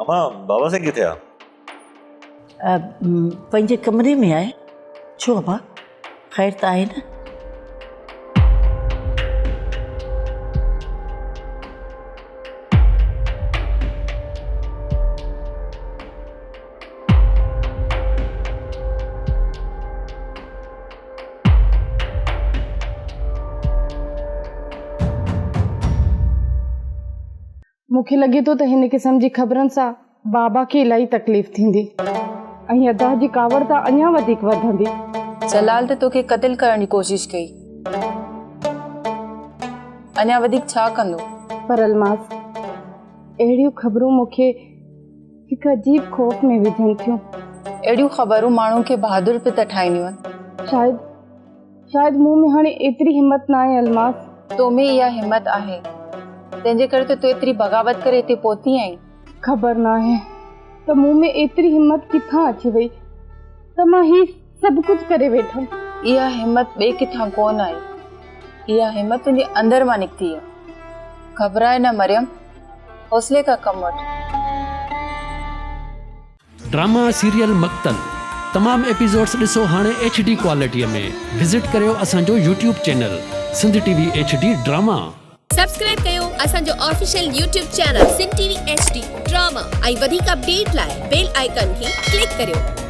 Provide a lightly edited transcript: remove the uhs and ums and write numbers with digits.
अम्मा बाबा से किथे आ? पंहिंजे कमरे में आहे। छो अबा ख़ैर त आहे न? मूंखे लॻे थो त हिन क़िस्म जी ख़बरनि सां बाबा खे इलाही तकलीफ़ थींदी ऐं अदा जी कावड़ त अञा वधीक वधंदी। जलाल त तोखे क़त्ल करण जी कोशिश कई, अञा वधीक छा कंदो? पर अलमास, अहिड़ियूं ख़बरूं मूंखे हिकु अजीब ख़ौफ़ में विझनि थियूं। अहिड़ियूं ख़बरूं माण्हू खे बहादुर पे त ठाहींदियूं आहिनि। शायद मूं में हाणे एतिरी हिम्मत न आहे अलमास। तो में इहा हिम्मत आहे, तंहिंजे करे त तूं एतिरी बग़ावत करे हिते पहुती आहीं। ख़बर न आहे त मूं में एतिरी हिम्मत किथां अची वई त मां ही सभु कुझु करे वेठमि। इहा हिम्मत ॿिए किथां कोन आई, इहा हिम्मत तुंहिंजे अंदर मां निकिती आहे। घबराए न मरियम, हौसले का कम वठ। ड्रामा सीरियल मक्तल तमाम एपिसोड्स ॾिसो हाणे HD क्वालिटीअ में। विज़िट करियो असांजो YouTube channel Sindh TV HD drama. Subscribe कयो असांजो official YouTube channel Sindh TV HD drama ऐं वधीक अपडेट लाइ बेल आइकन खे क्लिक करियो।